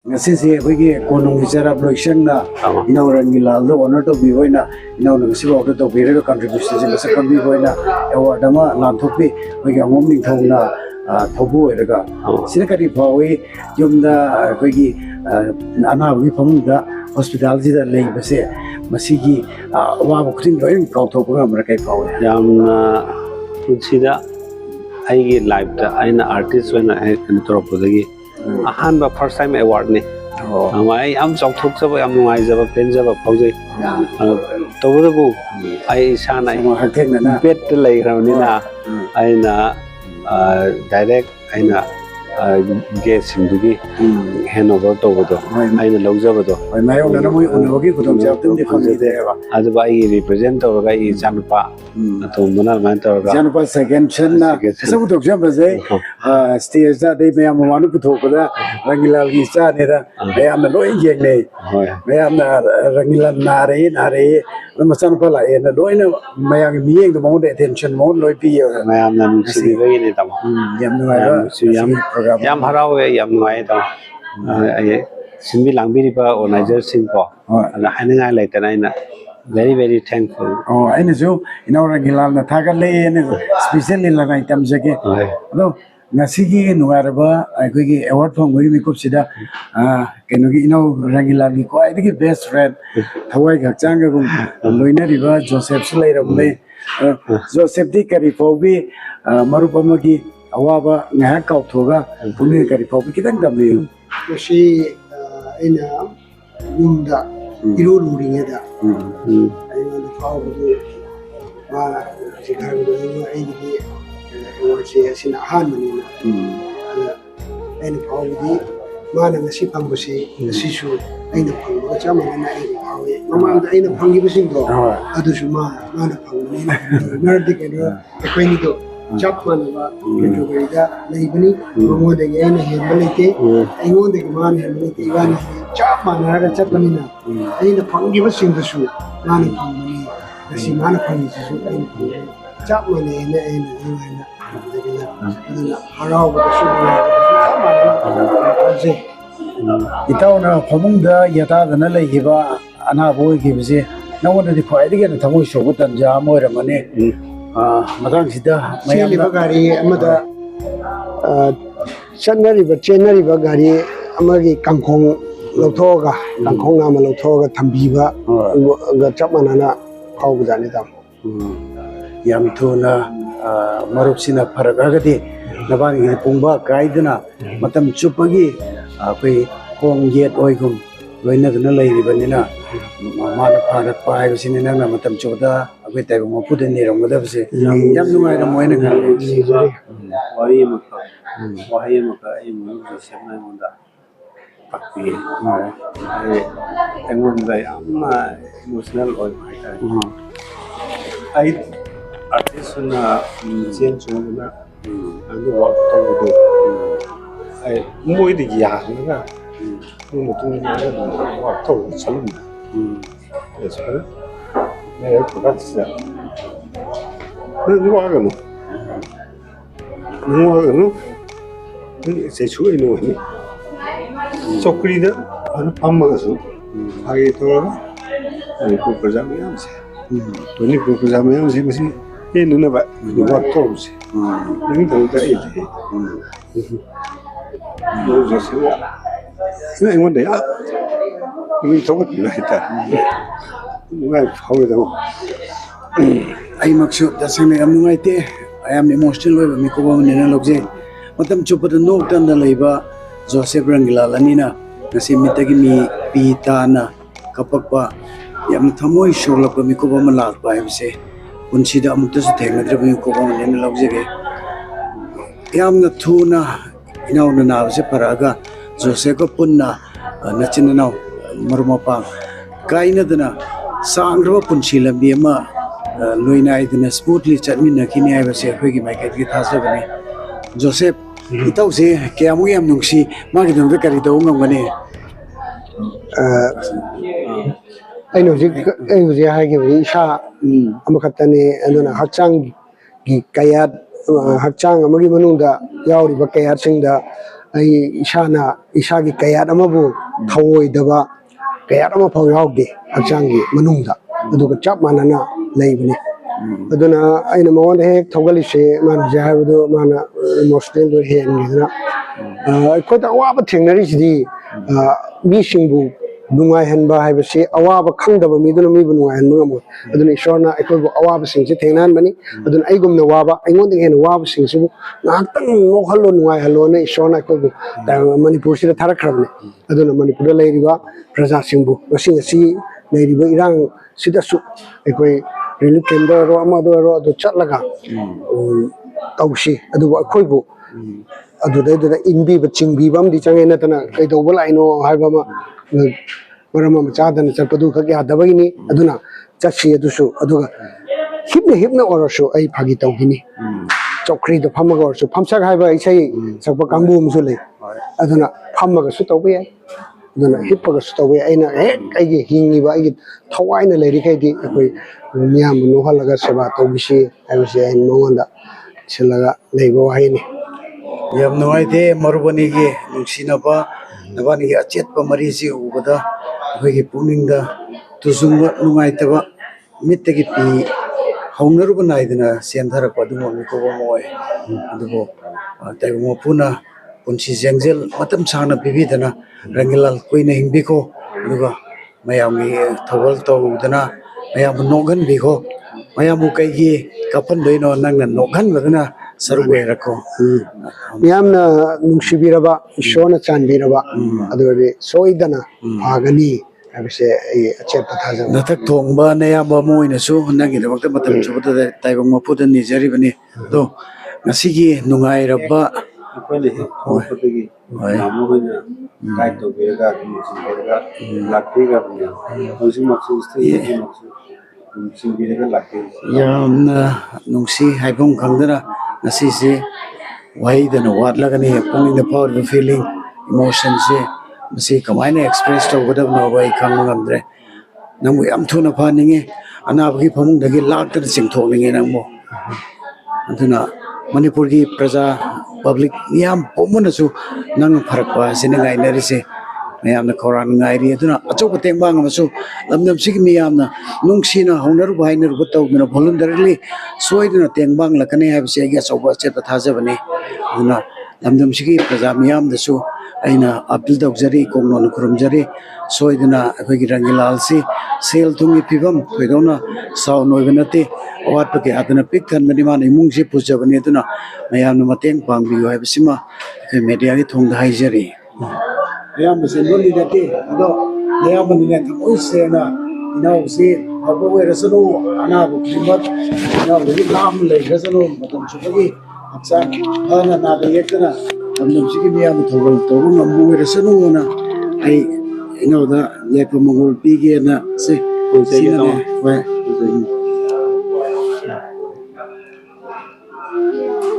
ngasi bagi konong bicara production na ina orang gila lo honor to bi hoina ina orang ngasi ba to bi re contribution je ngasi kon bi hoina award ma na thopi bagi angom ning thong na thobu eraga sina kari bawi yumda bagi ana bi phamda hospital ji da lei base masigi wa ba khring loi kau thok ga mar kai bawi yamna punsida aigi life da aina artist when I intro podagi ahanba first time award ni amai am chokthok jaba am nuai jaba pen jaba phauji tobu ai sana na bet lei rawni na aina direct aina guest sindugi handover tobodo aina logjabado oi mayo na moi unogi kudom jabtum de khanje de ba aduba ai represent toga I janpa tombona man toga janpa second chen na sabu dok jam baze stage da de mayam manu puthokda rangilal gi cha ne da mayam na loi yeng ne mayam na rangilal na re machan pa la na loi na mayam mi yeng mo de attention mo loi pi mayam na si ve ni tam yam nuai yam harawe yam nuai tam ai simbi langbi ba organizer sin ko ala haninga later aina very thankful oh aina jo ina orang gilal na thaga le ne specially la ngai tam jage no ngasigi nuarba ai gi award from gori mi kupsida kenogi ino rangilal gi ko ai gi best friend thawai gak chang gum loina riba joseph slai ramle joseph di kari fobi marupama gi awaba ngah kau thoga puni kari fobi kitang damle shi ina yunda irulu ringeda aina the power do ma sikharu do ai di awardse sina hanmani na aina power di mana ngasi pangbusi ngasisu aina pangba chamana na ai awe mama da aina phangi bising do adusu mana phangni nardi ke do ekoi ni do chap manaba keto gida leibani mo de aina helmalite aingo de man helmalite igani chap manara chapani na aina phangi bising do su mana phangni ngasi mana phangi su aina chap mane na aina harau ba su chap manara je itauna phomungda yata dana leigiba ana boy gibse nawona di khwai dige thamoi shogu tanja moiramane madang sida mayam ba gari amada chanari ba gari amagi kangkhong lothoga kangkhong nama lothoga thambiba ga chapmanana phawbudani tam yam thuna marupsina faragagadi nabani pungba kaiduna matam chupagi akoi kong yet oigum loina dana leiribanina mana pharat pai bisini nang matam choda akoi tai mo puden ni rong da bse yam nungai ra moina kan wari maka ai mu semna munda pakti ai engon dai amma emotional oi ai artist na chen chuna ando wa to ai moi de ya na mo tu ni na wa to chalum eso ne ko ka tsa ni wa ga no ni se chu ni ni chokri da an pam ga su ai to ai ko projam yam se ni ko projam yam se basi e nu na ba ni wa to se ni to da e Ini yang mana ya? Ini tahu tidak kita. Ini how itu? ai maksud dasang am nungai te I am emotional we mi ko ba ne na lokje matam chupat no tan da leiba joseph rangila lanina ngasi mitagi mi pitana kapakpa yam thamoi sholak mi ko ba ma lak ba se unsida amukta su thengadra mi ko ba ne na lokje ge yam na thuna inaw na na se paraga joseph ko punna nachin na maruma pa kaina dana sangrwa punchi lambi ma loina idna smoothly chatmin na kini ai base khoi gi market gi thasa bane joseph itau se kyamu yam nungsi ma gi dong kari do ngam bane ai no ji ha gi isha amakhatani aduna hakchang gi kayat hakchang amagi manungda yauri ba kayat singda ꯑꯩ ꯏꯁꯥꯒꯤ ꯀꯌꯥꯠ ꯑꯃꯕꯨ ꯊꯧꯑꯣꯏꯗꯕ ꯀꯌꯥꯠ ꯑꯃ ꯐꯥꯎ ꯌꯥꯎꯗꯦ ꯍꯛꯆꯥꯡꯒꯤ ꯃꯅꯨꯡꯗ ꯑꯗꯨꯒ ꯆꯞ ꯃꯥꯟꯅꯅ ꯂꯩꯕꯅꯤ ꯑꯗꯨꯅ ꯑꯩꯅ ꯃꯉꯣꯟꯗ ꯍꯦꯛ ꯊꯧꯒꯠꯂꯤꯁꯦ ꯃꯥꯅ ꯍꯧꯖꯤꯛ ꯍꯥꯏꯕꯗꯣ ꯃꯥꯅ ꯏꯃꯣꯁꯅꯦꯜꯗꯣ ꯍꯦꯟꯈꯤꯗꯅ ꯑꯩꯈꯣꯏꯗ ꯑꯋꯥꯕ ꯊꯦꯡꯅꯔꯤꯁꯤꯗꯤ ꯃꯤꯁꯤꯡꯕꯨ ꯅꯨꯡꯉꯥꯏꯍꯟꯕ ꯍꯥꯏꯕꯁꯤ ꯑꯋꯥꯕ ꯈꯪꯗꯕ ꯃꯤꯗꯨꯅ ꯃꯤꯕꯨ ꯅꯨꯡꯉꯥꯏꯍꯟꯕ ꯉꯝꯃꯣꯏ ꯑꯗꯨꯅ ꯏꯁꯣꯔꯅ ꯑꯩꯈꯣꯏꯕꯨ ꯑꯋꯥꯕꯁꯤꯡꯁꯦ ꯊꯦꯡꯅꯍꯟꯕꯅꯤ ꯑꯗꯨꯅ ꯑꯩꯒꯨꯝꯅ ꯋꯥꯕ ꯑꯩꯉꯣꯟꯗꯒꯤ ꯍꯦꯟꯅ ꯋꯥꯕꯁꯤꯡꯁꯤꯕꯨ ꯉꯥꯏꯍꯥꯛꯇꯪ ꯅꯣꯛꯍꯜꯂꯣ ꯅꯨꯡꯉꯥꯏꯍꯜꯂꯣꯅ ꯏꯁꯣꯔꯅ ꯑꯩꯈꯣꯏꯕꯨ ꯃꯅꯤꯄꯨꯔꯁꯤꯗ ꯊꯥꯔꯛꯈ꯭ꯔꯕꯅꯤ ꯑꯗꯨꯅ ꯃꯅꯤꯄꯨꯔꯗ ꯂꯩꯔꯤꯕ ꯄ꯭ꯔꯖꯥꯁꯤꯡꯕꯨ ꯉꯁꯤ ꯂꯩꯔꯤꯕ ꯏꯔꯥꯡꯁꯤꯗꯁꯨ ꯑꯩꯈꯣꯏ ꯔꯤꯂꯤꯐ ꯀꯦꯝꯗ ꯑꯣꯏꯔꯣ ꯑꯃꯗ ꯑꯣꯏꯔꯣ ꯑꯗꯨ ꯆꯠꯂꯒ ꯇꯧꯁꯤ ꯑꯗꯨꯕꯨ ꯑꯩꯈꯣꯏꯕꯨ ꯑꯗꯨꯗꯩꯗꯨꯗ ꯏꯟꯕꯤꯕ ꯆꯤꯡꯕꯤꯕ ꯑꯃꯗꯤ ꯆꯪꯉꯦ ꯅꯠꯇꯅ ꯀꯩꯗꯧꯕ ꯂꯥꯛꯏꯅꯣ ꯍꯥꯏꯕ ꯑꯃ ꯃꯔꯝ ꯑꯃ ꯆꯥꯗꯅ ꯆꯠꯄꯗꯨ ꯈꯛ ꯌꯥꯗꯕꯒꯤꯅꯤ ꯑꯗꯨꯅ ꯆꯠꯁꯤ ꯑꯗꯨꯁꯨ ꯑꯗꯨꯒ ꯍꯤꯞꯅ ꯑꯣꯏꯔꯁꯨ ꯑꯩ ꯐꯥꯒꯤ ꯇꯧꯈꯤꯅꯤ ꯆꯧꯀ꯭ꯔꯤꯗ ꯐꯝꯃꯒ ꯑꯣꯏꯔꯁꯨ ꯐꯝꯁꯛ ꯍꯥꯏꯕ ꯏꯁꯩ ꯁꯛꯄ ꯀꯥꯡꯕꯨ ꯑꯃꯁꯨ ꯂꯩ ꯑꯗꯨꯅ ꯐꯝꯃꯒꯁꯨ ꯇꯧꯕ ꯌꯥꯏ ꯑꯗꯨꯅ ꯍꯤꯞꯄꯒꯁꯨ ꯇꯧꯕ ꯌꯥꯏ ꯑꯩꯅ ꯍꯦꯛ ꯑꯩꯒꯤ ꯍꯤꯡꯉꯤꯕ ꯑꯩꯒꯤ ꯊꯋꯥꯏꯅ ꯂꯩꯔꯤꯈꯩꯗꯤ ꯑꯩꯈꯣꯏ ꯃꯤꯌꯥꯝꯕꯨ ꯅꯣꯛꯍꯜꯂꯒ ꯁꯦꯕꯥ ꯇꯧꯕꯤꯁꯤ ꯍꯥꯏꯕꯁꯤ ꯑꯩꯅ ꯃꯉꯣꯟꯗ ꯁꯤꯜꯂꯒ ꯂꯩꯕ ꯋꯥꯍꯩꯅꯤ ꯌꯥꯝ ꯅꯨꯡꯉꯥꯏꯇꯦ ꯃꯔꯨꯕꯅꯤꯒꯤ ꯅꯨꯡꯁꯤꯅꯕ ꯅꯕꯥꯅꯤꯒꯤ ꯑꯆꯦꯠꯄ ꯃꯔꯤꯁꯤ ꯎꯕꯗ ꯑꯩꯈꯣꯏꯒꯤ ꯄꯨꯛꯅꯤꯡꯗ ꯇꯨꯖꯨꯡꯕ ꯅꯨꯡꯉꯥꯏꯇꯕ ꯃꯤꯠꯇꯒꯤ ꯄꯤ ꯍꯧꯅꯔꯨꯕ ꯅꯥꯏꯗꯅ ꯆꯦꯟꯊꯔꯛꯄ ꯑꯗꯨꯒꯨꯝꯕ ꯃꯤꯀꯨꯞ ꯑꯃ ꯑꯣꯏ ꯑꯗꯨꯕꯨ ꯇꯥꯏꯕꯪ ꯃꯄꯨꯅ ꯄꯨꯟꯁꯤ ꯖꯦꯡꯖꯦꯜ ꯃꯇꯝ ꯁꯥꯡꯅ ꯄꯤꯕꯤꯗꯅ ꯔꯪꯒꯤꯂꯥꯜ ꯀꯨꯏꯅ ꯍꯤꯡꯕꯤꯈꯣ ꯑꯗꯨꯒ ꯃꯌꯥꯝꯒꯤ ꯊꯧꯒꯜ ꯇꯧꯗꯅ ꯃꯌꯥꯝꯕꯨ ꯅꯣꯛꯍꯟꯕꯤꯈꯣ ꯃꯌꯥꯝꯕꯨ ꯀꯩꯒꯤ ꯀꯞꯍꯟꯗꯣꯏꯅꯣ ꯅꯪꯅ ꯅꯣꯛꯍꯟꯕꯗꯨꯅ ꯁꯔꯨꯛ ꯑꯣꯏꯔꯛꯈꯣ ꯌꯥꯝꯅ ꯅꯨꯡꯁꯤꯕꯤꯔꯕ ꯏꯁꯣꯔꯅ ꯆꯥꯟꯕꯤꯔꯕ ꯑꯗꯨꯗꯤ ꯁꯣꯏꯗꯅ ꯐꯒꯅꯤ ꯍꯥꯏꯕꯁꯦ ꯑꯩ ꯑꯆꯦꯠꯄ ꯊꯥꯖꯕ ꯅꯊꯛ ꯊꯣꯡꯕ ꯅꯌꯥꯝꯕ ꯑꯃ ꯑꯣꯏꯅꯁꯨ ꯅꯪꯒꯤꯗꯃꯛꯇ ꯃꯇꯝ ꯆꯨꯞꯄꯗ ꯇꯥꯏꯕꯪ ꯃꯄꯨꯗ ꯅꯤꯖꯔꯤꯕꯅꯤ ꯑꯗꯣ ꯉꯁꯤꯒꯤ ꯅꯨꯡꯉꯥꯏꯔꯕ ꯑꯩꯈꯣꯏꯅ ꯍꯦꯛ ꯍꯧꯔꯛꯄꯗꯒꯤ ꯃꯥꯃꯨ ꯍꯣꯏꯅ ꯒꯥꯏꯗ ꯇꯧꯕꯤꯔꯒ ꯅꯨꯡꯁꯤꯕꯤꯔꯒ ꯂꯥꯛꯄꯤꯈ꯭ꯔꯕꯅꯤ ꯍꯧꯖꯤꯛꯃꯛꯁꯨ ꯏꯁꯇꯦꯖꯃꯛꯁꯨ ꯅꯨꯡꯁꯤꯕꯤꯔꯒ ꯂꯥꯛꯄꯤꯔꯤ ꯌꯥꯝꯅ ꯅꯨꯡꯁꯤ ꯍꯥꯏꯐꯝ ꯈꯪꯗꯅ ꯉꯁꯤꯁꯦ ꯋꯥꯍꯩꯗꯅ ꯋꯥꯠꯂꯒꯅꯤ ꯄꯨꯛꯅꯤꯡꯗ ꯐꯥꯎꯔꯤꯕ ꯐꯤꯂꯤꯡ ꯏꯃꯣꯁꯟꯁꯦ ꯃꯁꯤ ꯀꯃꯥꯏꯅ ꯑꯦꯛꯁꯄ꯭ꯔꯦꯁ ꯇꯧꯒꯗꯕꯅꯣ ꯑꯩ ꯈꯪꯕ ꯉꯝꯗ꯭ꯔꯦ ꯅꯪꯕꯨ ꯌꯥꯝ ꯊꯨꯅ ꯐꯍꯟꯅꯤꯡꯉꯤ ꯑꯅꯥꯕꯒꯤ ꯐꯃꯨꯡꯗꯒꯤ ꯂꯥꯛꯇꯅ ꯆꯤꯡꯊꯣꯛꯅꯤꯡꯉꯤ ꯅꯪꯕꯨ ꯑꯗꯨꯅ ꯃꯅꯤꯄꯨꯔꯒꯤ ꯄ꯭ꯔꯖꯥ ꯄꯕ꯭ꯂꯤꯛ ꯃꯤꯌꯥꯝ ꯄꯨꯝꯕꯅꯁꯨ ꯅꯪꯅ ꯐꯔꯛꯄ ꯑꯁꯤꯅ ꯉꯥꯏꯅꯔꯤꯁꯦ ꯃꯌꯥꯝꯅ ꯈꯧꯔꯥꯡꯅ ꯉꯥꯏꯔꯤ ꯑꯗꯨꯅ ꯑꯆꯧꯕ ꯇꯦꯡꯕꯥꯡ ꯑꯃꯁꯨ ꯂꯝꯗꯝꯁꯤꯒꯤ ꯃꯤꯌꯥꯝꯅ ꯅꯨꯡꯁꯤꯅ ꯍꯧꯅꯔꯨꯕ ꯍꯥꯏꯅꯔꯨꯕ ꯇꯧꯗꯨꯅ ꯚꯣꯂꯨꯟꯇꯔꯤꯂꯤ ꯁꯣꯏꯗꯅ ꯇꯦꯡꯕꯥꯡꯂꯛꯀꯅꯤ ꯍꯥꯏꯕꯁꯤ ꯑꯩꯒꯤ ꯑꯆꯧꯕ ꯑꯆꯦꯠꯄ ꯊꯥꯖꯕꯅꯤ ꯑꯗꯨꯅ ꯂꯝꯗꯝꯁꯤꯒꯤ ꯄ꯭ꯔꯖꯥ ꯃꯤꯌꯥꯝꯗꯁꯨ ꯑꯩꯅ ꯑꯄꯤꯜ ꯇꯧꯖꯔꯤ ꯀꯣꯡꯂꯣꯟ ꯈꯨꯔꯨꯝꯖꯔꯤ ꯁꯣꯏꯗꯅ ꯑꯩꯈꯣꯏꯒꯤ ꯔꯪꯒꯤꯂꯥꯜꯁꯤ ꯁꯦꯜ ꯊꯨꯝꯒꯤ ꯐꯤꯕꯝ ꯊꯣꯏꯗꯣꯛꯅ ꯁꯥꯎꯟ ꯑꯣꯏꯕ ꯅꯠꯇꯦ ꯑꯋꯥꯠꯄ ꯀꯌꯥꯗꯅ ꯄꯤꯛ ꯊꯟꯕꯅꯤ ꯃꯥꯅ ꯏꯃꯨꯡꯁꯤ ꯄꯨꯖꯕꯅꯤ ꯑꯗꯨꯅ ꯃꯌꯥꯝꯅ ꯃꯇꯦꯡ ꯄꯥꯡꯕꯤꯌꯨ ꯍꯥꯏꯕꯁꯤꯃ ꯑꯩꯈꯣꯏ ꯃꯦꯗꯤꯌꯥꯒꯤ ꯊꯣꯡꯗ ꯍꯥꯏꯖꯔꯤ ꯑꯌꯥꯝꯕꯁꯦ ꯂꯣꯜꯂꯤ ꯅꯠꯇꯦ ꯑꯗꯣ ꯑꯌꯥꯝꯕꯅꯤꯅꯦ ꯊꯃꯣꯏ ꯁꯦꯡꯅ ꯏꯅꯥꯎꯁꯤ ꯑꯐꯕ ꯑꯣꯏꯔꯁꯅꯨ ꯑꯅꯥꯕ ꯈꯨꯗꯤꯡꯃꯛ ꯏꯅꯥꯎꯗꯒꯤ ꯂꯥꯞꯅ ꯂꯩꯈ꯭ꯔꯁꯅꯨ ꯃꯇꯝ ꯆꯨꯞꯄꯒꯤ ꯍꯛꯆꯥꯡ ꯐꯅ ꯅꯥꯗ ꯌꯦꯛꯇꯅ ꯂꯝꯗꯝꯁꯤꯒꯤ ꯃꯤꯌꯥꯝꯕꯨ ꯊꯧꯒꯜ ꯇꯧꯕ ꯉꯝꯕ ꯑꯣꯏꯔꯁꯅꯨꯅ ꯑꯩ ꯏꯅꯥꯎꯗ ꯌꯥꯏꯐ ꯃꯪꯒꯣꯜ ꯄꯤꯒꯦꯅ ꯁꯤꯅꯅꯦ ꯍꯣꯏ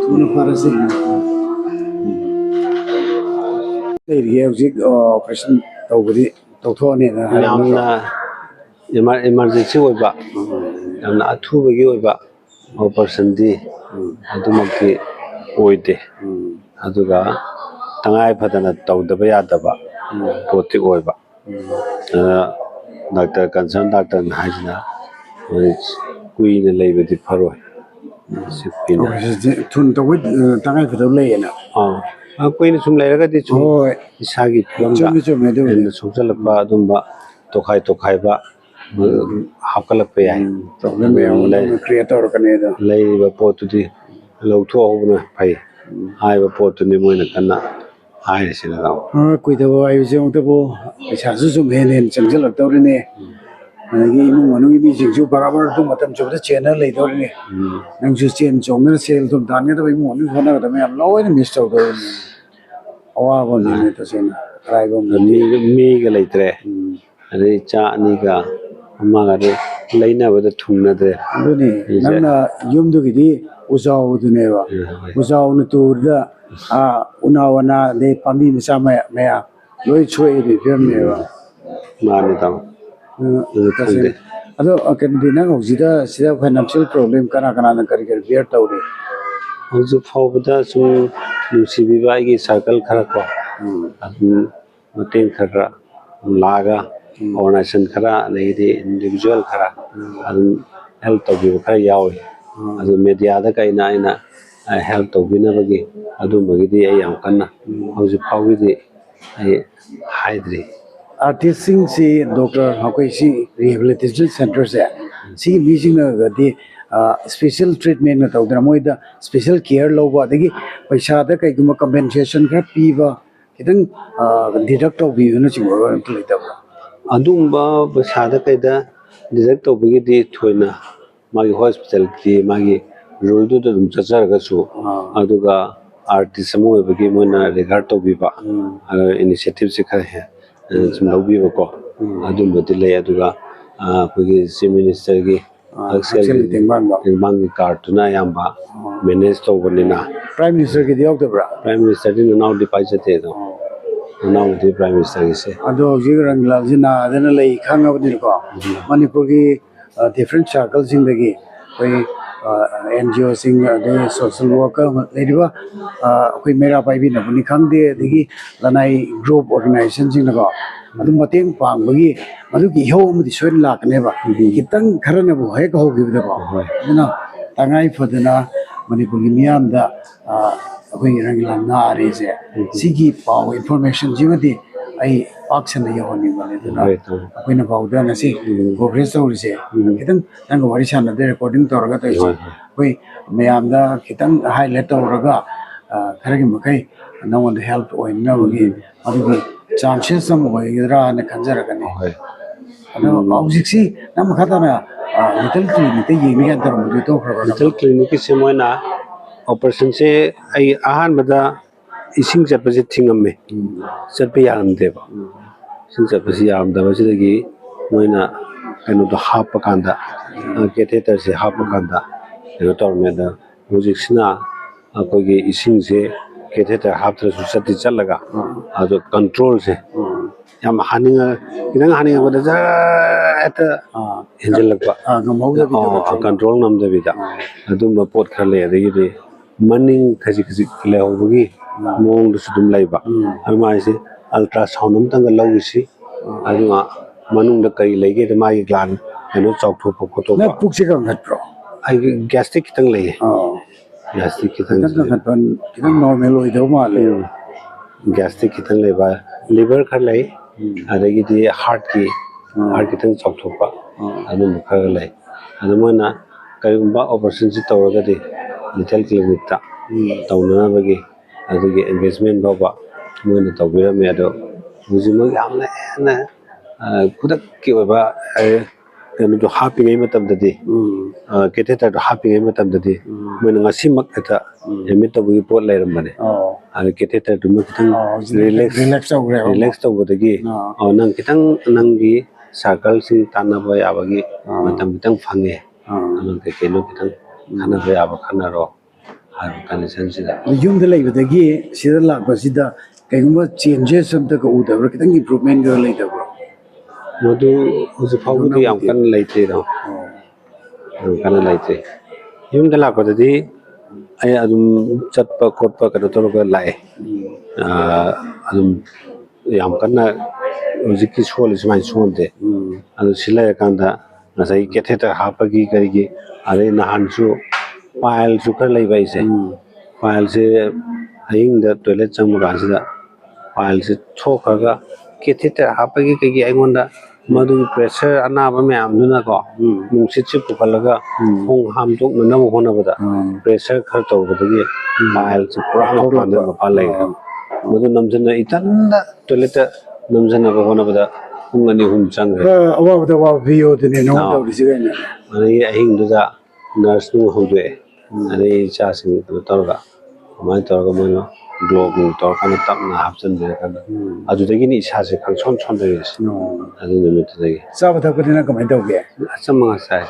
ꯊꯨꯅ ꯐꯔꯁꯤ ꯂꯩꯔꯤꯌꯦ ꯍꯧꯖꯤꯛ ꯑꯣꯄꯔꯦꯁꯟ ꯇꯧꯕꯗꯤ ꯇꯧꯊꯣꯛꯑꯅꯤꯅ ꯌꯥꯝꯅ ꯏꯃꯥꯔꯖꯦꯟꯁꯤ ꯑꯣꯏꯕ ꯌꯥꯝꯅ ꯑꯊꯨꯕꯒꯤ ꯑꯣꯏꯕ ꯑꯣꯄꯔꯦꯁꯟꯗꯤ ꯑꯗꯨꯃꯛꯇꯤ ꯑꯣꯏꯗꯦ ꯑꯗꯨꯒ ꯇꯉꯥꯏ ꯐꯗꯅ ꯇꯧꯗꯕ ꯌꯥꯗꯕ ꯄꯣꯠꯇꯤ ꯑꯣꯏꯕ ꯗꯥꯛꯇꯔ ꯀꯟꯁꯔꯟ ꯗꯥꯛꯇꯔꯅ ꯍꯥꯏꯁꯤꯅ ꯀꯨꯏꯅ ꯂꯩꯕꯗꯤ ꯐꯔꯣꯏ ꯊꯨꯅ ꯇꯧꯕ ꯇꯉꯥꯏ ꯐꯗꯕ ꯂꯩꯌꯦꯅ ꯀꯨꯏꯅ ꯁꯨꯝ ꯂꯩꯔꯒꯗꯤ ꯁꯨꯝ ꯍꯣꯏ ꯏꯁꯥꯒꯤ ꯐꯤꯕꯝꯗ ꯍꯦꯟꯅ ꯁꯣꯛꯆꯜꯂꯛꯄ ꯑꯗꯨꯝꯕ ꯇꯣꯈꯥꯏꯕ ꯍꯥꯞꯀꯠꯂꯛꯄ ꯌꯥꯏ ꯀ꯭ꯔꯤꯌꯦꯠ ꯇꯧꯔꯛꯀꯅꯤ ꯑꯗꯣ ꯂꯩꯔꯤꯕ ꯄꯣꯠꯇꯨꯗꯤ ꯂꯧꯊꯣꯛꯍꯧꯕꯅ ꯐꯩ ꯍꯥꯏꯕ ꯄꯣꯠꯇꯨꯅꯤ ꯃꯣꯏꯅ ꯀꯟꯅ ꯍꯥꯏꯔꯤꯁꯤꯅ ꯀꯨꯏꯗꯕ ꯍꯥꯏꯕꯁꯤ ꯑꯃꯨꯛꯇꯕꯨ ꯄꯩꯁꯥꯁꯨ ꯁꯨꯝ ꯍꯦꯟꯅ ꯆꯪꯁꯤꯜꯂꯛꯇꯧꯔꯤꯅꯦ ꯑꯗꯒꯤ ꯏꯃꯨꯡ ꯃꯅꯨꯡꯒꯤ ꯃꯤꯁꯤꯡꯁꯨ ꯕꯔꯥꯕꯔ ꯃꯇꯝ ꯆꯨꯞꯄꯗ ꯆꯦꯟꯅ ꯂꯩꯗꯧꯔꯤꯅꯤ ꯅꯪꯁꯨ ꯆꯦꯟ ꯆꯣꯡꯗꯅ ꯁꯦꯜ ꯊꯨꯝ ꯇꯥꯟꯒꯗꯕ ꯏꯃꯨꯡ ꯃꯅꯨꯡ ꯍꯣꯠꯅꯒꯗꯕ ꯃꯌꯥꯝ ꯂꯣꯏꯅ ꯃꯤꯁ ꯇꯧꯗꯧꯔꯤꯅꯤ ꯑꯋꯥꯕ ꯑꯃꯅꯦ ꯇꯁꯦꯡꯅ ꯑꯔꯥꯏꯕ ꯃꯤꯒ ꯂꯩꯇ꯭ꯔꯦ ꯑꯗꯩ ꯏꯆꯥ ꯑꯅꯤꯒ ꯑꯃꯒ ꯂꯩꯅꯕꯗ ꯊꯨꯡꯅꯗ꯭ꯔꯦ ꯑꯗꯨꯅꯤ ꯅꯪꯅ ꯌꯨꯝꯗꯨꯒꯤꯗꯤ ꯎꯖꯥꯎꯗꯨꯅꯦꯕ ꯎꯖꯥꯎꯅ ꯇꯨꯔꯗ ꯎꯅꯥ ꯋꯥꯅꯥ ꯑꯗꯩ ꯄꯥꯝꯕꯤ ꯃꯆꯥ ꯃꯌꯥꯝ ꯂꯣꯏ ꯁꯣꯛꯏꯕ ꯐꯤꯕꯝꯅꯦꯕ ꯃꯥꯅꯤ ꯇꯥꯃꯣ ꯑꯗꯣ ꯀꯩꯅꯣꯗꯤ ꯅꯪ ꯍꯧꯖꯤꯛꯇ ꯁꯤꯗ ꯐꯥꯏꯅꯥꯟꯁꯤꯌꯦꯜ ꯄ꯭ꯔꯣꯕ꯭ꯂꯦꯝ ꯀꯅꯥꯅ ꯀꯔꯤ ꯕꯤꯌꯔ ꯇꯧꯔꯤ ꯍꯧꯖꯤꯛ ꯐꯥꯎꯕꯗ ꯁꯨꯝ ꯅꯨꯡꯁꯤꯕꯤꯕ ꯑꯩꯒꯤ ꯁꯥꯔꯀꯜ ꯈꯔ ꯀꯣ ꯑꯗꯨꯝ ꯃꯇꯦꯡ ꯈꯔ ꯂꯥꯛꯑꯒ ꯑꯣꯔꯒꯅꯥꯏꯖꯦꯁꯟ ꯈꯔ ꯑꯗꯒꯤꯗꯤ ꯏꯟꯗꯤꯕꯤꯖꯨꯋꯦꯜ ꯈꯔ ꯑꯗꯨꯝ ꯍꯦꯜꯞ ꯇꯧꯕꯤꯕ ꯈꯔ ꯌꯥꯎꯏ ꯑꯗꯨ ꯃꯦꯗꯤꯌꯥꯗ ꯀꯩꯅ ꯑꯩꯅ ꯍꯦꯜꯞ ꯇꯧꯕꯤꯅꯕꯒꯤ ꯑꯗꯨꯝꯕꯒꯤꯗꯤ ꯑꯩ ꯌꯥꯝ ꯀꯟꯅ ꯍꯧꯖꯤꯛ ꯐꯥꯎꯒꯤꯗꯤ ꯑꯩ ꯍꯥꯏꯗ꯭ꯔꯤ ꯑꯥꯔꯇꯤꯁꯁꯤꯡꯁꯤ ꯗꯣꯛꯇꯔ ꯑꯩꯈꯣꯏꯁꯤ ꯔꯤꯍꯦꯕꯤꯂꯤꯇꯦꯁꯟ ꯁꯦꯟꯇꯔꯁꯦ ꯁꯤꯒꯤ ꯃꯤꯁꯤꯡꯅꯒꯗꯤ ꯁ꯭ꯄꯦꯁꯦꯜ ꯇ꯭ꯔꯤꯠꯃꯦꯟꯒ ꯇꯧꯗꯅ ꯃꯣꯏꯗ ꯁ꯭ꯄꯦꯁꯦꯜ ꯀꯤꯌꯔ ꯂꯧꯕ ꯑꯗꯒꯤ ꯄꯩꯁꯥꯗ ꯀꯩꯒꯨꯝꯕ ꯀꯝꯄꯦꯟꯁꯦꯁꯟ ꯈꯔ ꯄꯤꯕ ꯈꯤꯇꯪ ꯗꯤꯗꯛ ꯇꯧꯕꯤꯕꯅꯆꯤꯡꯕ ꯑꯝꯇ ꯂꯩꯇꯕ꯭ꯔꯥ ꯑꯗꯨꯒꯨꯝꯕ ꯄꯩꯁꯥꯗ ꯀꯩꯗ ꯗꯤꯗꯛ ꯇꯧꯕꯒꯤꯗꯤ ꯊꯣꯏꯅ ꯃꯥꯒꯤ ꯍꯣꯁꯄꯤꯇꯥꯜꯒꯤ ꯃꯥꯒꯤ ꯔꯨꯜꯗꯨꯗ ꯑꯗꯨꯝ ꯆꯠꯆꯔꯒꯁꯨ ꯑꯗꯨꯒ ꯑꯥꯔꯇꯤꯁ ꯑꯃ ꯑꯣꯏꯕꯒꯤ ꯃꯣꯏꯅ ꯔꯤꯒꯥꯔꯗ ꯇꯧꯕꯤꯕ ꯏꯅꯤꯁꯤꯌꯦꯇꯤꯚꯁꯦ ꯈꯔ ꯁꯨꯝ ꯂꯧꯕꯤꯕꯀꯣ ꯑꯗꯨꯝꯕꯗꯤ ꯂꯩ ꯑꯗꯨꯒ ꯑꯩꯈꯣꯏꯒꯤ ꯆꯤꯐ ꯃꯤꯅꯤꯁꯇꯔꯒꯤ ꯍꯛꯁꯦꯜꯒꯤ ꯇꯦꯡꯕꯥꯡꯒꯤ ꯀꯥꯔꯠꯇꯨꯅ ꯑꯌꯥꯝꯕ ꯃꯦꯅꯦꯖ ꯇꯧꯕꯅꯤꯅ ꯄ꯭ꯔꯥꯏꯝ ꯃꯤꯅꯤꯁꯇꯔꯒꯤꯗꯤ ꯌꯥꯎꯗꯕ꯭ꯔꯥ ꯄ꯭ꯔꯥꯏꯝ ꯃꯤꯅꯤꯁꯇꯔꯗꯤ ꯅꯅꯥꯎꯗꯤ ꯄꯥꯏꯖꯗꯦ ꯑꯗꯣ ꯅꯅꯥꯎꯗꯤ ꯄ꯭ꯔꯥꯏꯝ ꯃꯤꯅꯤꯁꯇꯔꯒꯤꯁꯦ ꯑꯗꯣ ꯍꯧꯖꯤꯛ ꯔꯪꯒꯤꯂꯥꯜꯁꯤ ꯅꯥꯗꯅ ꯂꯩ ꯈꯪꯉꯕꯅꯤꯅꯀꯣ ꯃꯅꯤꯄꯨꯔꯒꯤ ꯗꯤꯐ꯭ꯔꯦꯟ ꯁꯥꯔꯀꯜꯁꯤꯡꯗꯒꯤ ꯑꯩꯈꯣꯏ ꯑꯦꯟ ꯖꯤ ꯑꯣꯁꯤꯡ ꯑꯗꯩ ꯁꯣꯁꯤꯌꯦꯜ ꯋꯥꯔꯀꯔ ꯂꯩꯔꯤꯕ ꯑꯩꯈꯣꯏ ꯃꯩꯔꯥ ꯄꯥꯏꯕꯤꯅꯕꯅꯤ ꯈꯪꯗꯦ ꯑꯗꯒꯤ ꯂꯅꯥꯏ ꯒ꯭ꯔꯨꯞ ꯑꯣꯔꯒꯅꯥꯏꯖꯦꯁꯟꯁꯤꯡꯅꯀꯣ ꯑꯗꯨꯝ ꯃꯇꯦꯡ ꯄꯥꯡꯕꯒꯤ ꯃꯗꯨꯒꯤ ꯏꯍꯧ ꯑꯃꯗꯤ ꯁꯣꯏꯅ ꯂꯥꯛꯀꯅꯦꯕ ꯈꯤꯇꯪ ꯈꯔꯅꯕꯨ ꯍꯦꯛ ꯍꯧꯈꯤꯕꯗꯀꯣ ꯑꯗꯨꯅ ꯇꯉꯥꯏ ꯐꯗꯅ ꯃꯅꯤꯄꯨꯔꯒꯤ ꯃꯤꯌꯥꯝꯗ ꯑꯩꯈꯣꯏꯒꯤ ꯔꯪꯒꯤꯂꯥꯜ ꯅꯥꯔꯦꯁꯦ ꯁꯤꯒꯤ ꯄꯥꯎ ꯏꯟꯐꯣꯔꯃꯦꯁꯟꯁꯤꯃꯗꯤ ꯑꯩ ꯄꯥꯛ ꯁꯟꯅ ꯌꯧꯍꯟꯅꯤꯡꯕꯅꯦ ꯑꯗꯨꯅ ꯑꯩꯈꯣꯏꯅ ꯐꯥꯎꯗ ꯉꯁꯤ ꯀꯣꯚꯔꯦꯖ ꯇꯧꯔꯤꯁꯦ ꯈꯤꯇꯪ ꯅꯪꯒ ꯋꯥꯔꯤ ꯁꯥꯟꯅꯗꯦ ꯔꯦꯀꯣꯔꯗꯤꯡ ꯇꯧꯔꯒ ꯇꯧꯔꯤꯁꯦ ꯑꯩꯈꯣꯏ ꯃꯌꯥꯝꯗ ꯈꯤꯇꯪ ꯍꯥꯏꯂꯥꯏꯠ ꯇꯧꯔꯒ ꯈꯔꯒꯤ ꯃꯈꯩ ꯅꯉꯣꯟꯗ ꯍꯦꯜꯞ ꯑꯣꯏꯅꯕꯒꯤ ꯃꯗꯨꯒꯤ ꯆꯥꯟꯁꯦꯁ ꯑꯃ ꯑꯣꯏꯒꯗ꯭ꯔꯥꯅ ꯈꯟꯖꯔꯒꯅꯤ ꯑꯗꯣ ꯍꯧꯖꯤꯛꯁꯤ ꯅꯪ ꯃꯈꯥ ꯇꯥꯅ ꯂꯤꯇꯜ ꯀ꯭ꯂꯤꯅꯤꯛꯇ ꯌꯦꯡꯅꯤꯡꯉꯥꯏ ꯇꯧꯔꯝꯕꯗꯨ ꯇꯣꯛꯈ꯭ꯔꯕ꯭ꯔꯥ ꯂꯤꯇꯜ ꯀ꯭ꯂꯤꯅꯤꯛꯀꯤꯁꯦ ꯃꯣꯏꯅ ꯑꯣꯄꯔꯦꯁꯟꯁꯦ ꯑꯩ ꯑꯍꯥꯟꯕꯗ ꯏꯁꯤꯡ ꯆꯠꯄꯁꯦ ꯊꯤꯡꯉꯝꯃꯦ ꯆꯠꯄ ꯌꯥꯔꯝꯗꯦꯕ ꯏꯁꯤꯡ ꯆꯠꯄꯁꯤ ꯌꯥꯔꯝꯗꯕꯁꯤꯗꯒꯤ ꯃꯣꯏꯅ ꯀꯩꯅꯣꯗꯣ ꯍꯥꯞꯄ ꯀꯥꯟꯗ ꯀꯦꯊꯦꯇꯔꯁꯦ ꯍꯥꯞꯄ ꯀꯥꯟꯗ ꯀꯩꯅꯣ ꯇꯧꯔꯝꯃꯦ ꯑꯗ ꯍꯧꯖꯤꯛꯁꯤꯅ ꯑꯩꯈꯣꯏꯒꯤ ꯏꯁꯤꯡꯁꯦ ꯀꯦꯊꯦꯇꯔ ꯍꯥꯞꯇ꯭ꯔꯁꯨ ꯆꯠꯇꯤ ꯆꯠꯂꯒ ꯑꯗꯣ ꯀꯟꯇ꯭ꯔꯣꯜꯁꯦ ꯌꯥꯝ ꯍꯥꯅꯤꯡꯉ ꯈꯤꯇꯪ ꯍꯥꯅꯤꯡꯉꯛꯄꯗ ꯖꯔ ꯍꯦꯛꯇ ꯍꯦꯟꯖꯜꯂꯛꯄ ꯀꯟꯇ꯭ꯔꯣꯜ ꯉꯝꯗꯕꯤꯗ ꯑꯗꯨꯝꯕ ꯄꯣꯠ ꯈꯔ ꯂꯩ ꯑꯗꯒꯤꯗꯤ ꯃꯅꯤꯡ ꯈꯖꯤꯛ ꯈꯖꯤꯛ ꯂꯩꯍꯧꯕꯒꯤ ꯃꯑꯣꯡꯗꯨꯁꯨ ꯑꯗꯨꯝ ꯂꯩꯕ ꯑꯗꯨ ꯃꯥꯏꯁꯦ ꯑꯜꯇ꯭ꯔꯥ ꯁꯥꯎꯟ ꯑꯃꯇꯪꯒ ꯂꯧꯈꯤꯁꯤ ꯑꯗꯨꯒ ꯃꯅꯨꯡꯗ ꯀꯔꯤ ꯂꯩꯒꯦꯗ ꯃꯥꯒꯤ ꯒ꯭ꯂꯥꯟ ꯀꯩꯅꯣ ꯆꯥꯎꯊꯣꯛꯄ ꯈꯣꯠꯇꯣꯛꯄ ꯄꯨꯛꯁꯦ ꯀꯟꯈꯠꯄ꯭ꯔꯣ ꯑꯩꯒꯤ ꯒ꯭ꯌꯥꯁꯇꯤꯛ ꯈꯤꯇꯪ ꯂꯩꯌꯦ ꯒ꯭ꯌꯥꯁꯇꯤꯛ ꯈꯤꯇꯪ ꯀꯟꯈꯠꯄ ꯈꯤꯇꯪ ꯅꯣꯔꯃꯦꯜ ꯑꯣꯏꯗꯕ ꯃꯥꯜꯂꯦ ꯒ꯭ꯌꯥꯁꯇꯤꯛ ꯈꯤꯇꯪ ꯂꯩꯕ ꯂꯤꯚꯔ ꯈꯔ ꯂꯩ ꯑꯗꯒꯤꯗꯤ ꯍꯥꯔꯠ ꯈꯤꯇꯪ ꯆꯥꯎꯊꯣꯛꯄ ꯑꯗꯨꯝꯕ ꯈꯔ ꯂꯩ ꯑꯗꯨ ꯃꯣꯏꯅ ꯀꯔꯤꯒꯨꯝꯕ ꯑꯣꯄꯔꯦꯁꯟꯁꯤ ꯇꯧꯔꯒꯗꯤ ꯂꯤꯇꯜ ꯀ꯭ꯂꯤꯅꯤꯛꯇ ꯇꯧꯅꯅꯕꯒꯤ ꯑꯗꯨꯒꯤ ꯏꯟꯚꯦꯁꯃꯦꯟ ꯐꯥꯎꯕ ꯃꯣꯏꯅ ꯇꯧꯕꯤꯔꯝꯃꯦ ꯑꯗꯣ ꯍꯧꯖꯤꯛꯃꯛ ꯌꯥꯝꯅ ꯍꯦꯟꯅ ꯈꯨꯗꯛꯀꯤ ꯑꯣꯏꯕ ꯀꯩꯅꯣꯗꯣ ꯍꯥꯞꯄꯤꯉꯩ ꯃꯇꯝꯗꯗꯤ ꯀꯦꯊꯦꯇꯔꯗꯣ ꯍꯥꯞꯄꯤꯉꯩ ꯃꯇꯝꯗꯗꯤ ꯃꯣꯏꯅ ꯉꯁꯤꯃꯛ ꯍꯦꯛꯇ ꯑꯦꯗꯃꯤꯠ ꯇꯧꯕꯒꯤ ꯄꯣꯠ ꯂꯩꯔꯝꯕꯅꯦ ꯑꯗ ꯀꯦꯊꯦꯇꯔꯗꯨꯃ ꯈꯤꯇꯪ ꯔꯤꯂꯦꯛꯁ ꯇꯧꯕꯗꯒꯤ ꯅꯪ ꯈꯤꯇꯪ ꯅꯪꯒꯤ ꯁꯥꯔꯀꯜꯁꯤꯡ ꯇꯥꯟꯅꯕ ꯌꯥꯕꯒꯤ ꯃꯇꯝ ꯈꯤꯇꯪ ꯐꯪꯉꯦ ꯅꯪ ꯀꯩꯀꯩꯅꯣ khitang ꯈꯟꯅꯕ ꯌꯥꯕ ꯈꯟꯅꯔꯣ ꯍꯥꯏꯕ ꯀꯟꯗꯤꯁꯟꯁꯤꯗ ꯌꯨꯝꯗ ꯂꯩꯕꯗꯒꯤ ꯁꯤꯗ ꯂꯥꯛꯄꯁꯤꯗ ꯀꯩꯒꯨꯝꯕ ꯆꯦꯟꯖꯦꯁ ꯑꯝꯇꯒ ꯎꯗꯕ꯭ꯔꯥ ꯈꯤꯇꯪ ꯏꯝꯄ꯭ꯔꯨꯚꯃꯦꯟꯒ ꯂꯩꯇꯕ꯭ꯔꯣ ꯃꯗꯨ ꯍꯧꯖꯤꯛ ꯐꯥꯎꯕꯗꯤ ꯌꯥꯝ ꯀꯟꯅ ꯂꯩꯇ꯭ꯔꯤꯗ ꯌꯥꯝ ꯀꯟꯅ ꯂꯩꯇ꯭ꯔꯤ ꯌꯨꯝꯗ ꯂꯥꯛꯄꯗꯗꯤ ꯑꯩ ꯑꯗꯨꯝ ꯆꯠꯄ ꯈꯣꯠꯄ ꯀꯩꯅꯣ ꯇꯧꯔꯒ ꯂꯥꯛꯑꯦ ꯑꯗꯨꯝ ꯌꯥꯝ ꯀꯟꯅ ꯍꯧꯖꯤꯛꯀꯤ ꯁꯣꯜꯂꯤ ꯁꯨꯃꯥꯏꯅ ꯁꯣꯟꯗꯦ ꯑꯗꯨ ꯁꯤ ꯂꯩꯔꯀꯥꯟꯗ ꯉꯁꯥꯏ ꯀꯦꯊꯦꯇꯔ ꯍꯥꯞꯄꯒꯤ ꯀꯔꯤꯒꯤ ꯑꯗꯩ ꯅꯍꯥꯟꯁꯨ ꯄꯥꯏꯜꯁꯨ ꯈꯔ ꯂꯩꯕ ꯑꯩꯁꯦ ꯄꯥꯏꯜꯁꯦ ꯑꯍꯤꯡꯗ ꯇꯣꯏꯂꯦꯠ ꯆꯪꯕ ꯀꯥꯟꯁꯤꯗ ꯄꯥꯏꯜꯁꯦ ꯊꯣꯛꯈ꯭ꯔꯒ ꯀꯦꯊꯦꯇꯔ ꯍꯥꯞꯄꯒꯤ ꯀꯩꯒꯤ ꯑꯩꯉꯣꯟꯗ ꯃꯗꯨꯒꯤ ꯄ꯭ꯔꯦꯁꯔ ꯑꯅꯥꯕ ꯃꯌꯥꯝꯗꯨꯅꯀꯣ ꯅꯨꯡꯁꯤꯠꯁꯦ ꯄꯨꯈꯠꯂꯒ ꯈꯣꯡ ꯍꯥꯝꯗꯣꯛꯅꯅꯕ ꯍꯣꯠꯅꯕꯗ ꯄ꯭ꯔꯦꯁꯔ ꯈꯔ ꯇꯧꯕꯗꯒꯤ ꯄꯥꯏꯜꯁꯦ ꯄꯨꯔꯥ ꯃꯄꯥꯟꯗ ꯃꯄꯥꯟ ꯂꯩꯈ꯭ꯔꯦ ꯃꯗꯨ ꯅꯝꯖꯟꯅ ꯏꯊꯟꯗ ꯇꯣꯏꯂꯦꯠꯇ ꯅꯝꯖꯟꯅꯕ ꯍꯣꯠꯅꯕꯗ ꯄꯨꯡ 2-3 ꯆꯪꯈ꯭ꯔꯦ ꯑꯋꯥꯕꯗ ꯑꯋꯥꯕ ꯄꯤꯌꯣꯗꯨꯅꯦ ꯅꯉꯣꯟꯗ ꯇꯧꯔꯤꯁꯤ ꯀꯩꯅꯣ ꯑꯗꯒꯤ ꯑꯍꯤꯡꯗꯨꯗ ꯅꯔꯁ ꯅꯨꯡ ꯍꯧꯗꯣꯛꯑꯦ ꯑꯗꯩ ꯏꯆꯥꯁꯤꯡ ꯀꯩꯅꯣ ꯇꯧꯔꯒ ꯑꯗꯨꯃꯥꯏꯅ ꯇꯧꯔꯒ ꯃꯣꯏꯅ ꯒ꯭ꯂꯣꯕ ꯅꯨꯡ ꯇꯧꯔꯀꯥꯟꯗ ꯇꯞꯅ ꯍꯥꯞꯆꯤꯟꯕꯤꯔꯀꯥꯟꯗ ꯑꯗꯨꯗꯒꯤꯅꯤ ꯏꯁꯥꯁꯦ ꯈꯪꯁꯣꯟ ꯁꯣꯟꯊꯔꯤꯁꯦ ꯑꯗꯨ ꯅꯨꯃꯤꯠꯇꯨꯗꯒꯤ ꯆꯥꯕ ꯊꯛꯄꯗꯤꯅ ꯀꯃꯥꯏꯅ ꯇꯧꯒꯦ ꯑꯆꯝꯕ ꯉꯥꯛ ꯆꯥꯏ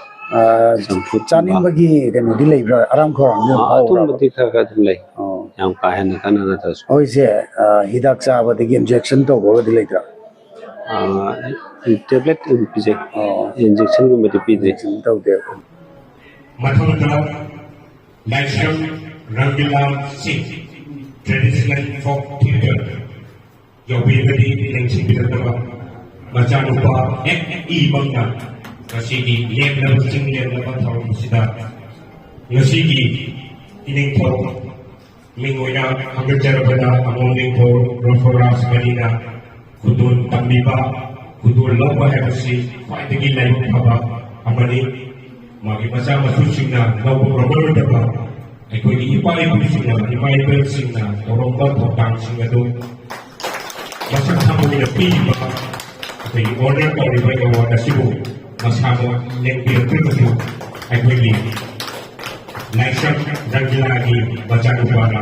ꯆꯥꯅꯤꯡꯕꯒꯤ ꯀꯩꯅꯣꯗꯤ ꯂꯩꯕ꯭ꯔꯥ ꯑꯔꯥꯝ ꯈꯧꯔꯥꯡꯕ ꯐꯥꯎꯕ꯭ꯔꯥ ꯑꯗꯨꯝꯕꯗꯤ ꯈꯔ ꯈꯔ ꯑꯗꯨꯝ ꯂꯩ ꯌꯥꯝ ꯀꯥ ꯍꯦꯟꯅ ꯀꯟꯅ ꯅꯠꯇ꯭ꯔꯁꯨ ꯍꯧꯖꯤꯛꯁꯦ ꯍꯤꯗꯥꯛ ꯆꯥꯕꯗꯒꯤ ꯏꯟꯖꯦꯛꯁꯟ ꯇꯧꯕꯒꯗꯤ ꯂꯩꯇ꯭ꯔꯥ ꯇꯦꯕ꯭ꯂꯦꯠ ꯑꯗꯨꯝ ꯄꯤꯖꯩ ꯏꯟꯖꯦꯛꯁꯟꯒꯨꯝꯕꯗꯤ ꯄꯤꯗ꯭ꯔꯤ ꯇꯧꯗꯦ ꯃꯊꯪꯗ ꯂꯥꯏꯁ꯭ꯔꯝ Rangila Singh, traditional folk theatre. Yawibadi Lengsi Bidadaba, Machanupa, E. Bangna, Nasigi, Yen Level Singh Level Town Sida, Nasigi, Ining Tok, Mingoya, Hangajarabada, Among Lingpo, Roforas Medina, Kudun Tambiba, Kudun Lapa Hevasi, Fighting Life Papa, Amani, Magi Masama Sushina, Lobo Robertaba, ꯑꯩꯈꯣꯏꯒꯤ ꯏꯄꯥ-ꯏꯄꯨꯁꯤꯡꯅ ꯏꯃꯥ-ꯏꯕꯦꯜꯁꯤꯡꯅ ꯇꯧꯔꯝꯕ ꯊꯧꯗꯥꯡꯁꯤꯡ ꯑꯗꯨ ꯃꯁꯛ ꯈꯪꯗꯨꯅ ꯄꯤꯔꯤꯕ ꯑꯩꯈꯣꯏꯒꯤ honour ꯇꯧꯔꯤꯕ award ꯑꯁꯤꯕꯨ ꯃꯁꯥꯃꯛ ꯂꯦꯡꯕꯤꯔꯛꯇ꯭ꯔꯕꯁꯨ ꯑꯩꯈꯣꯏꯒꯤ ꯂꯥꯏꯁ꯭ꯔꯝ ꯔꯪꯒꯤꯂꯥꯒꯤ ꯃꯆꯥꯅꯨꯄꯥꯅ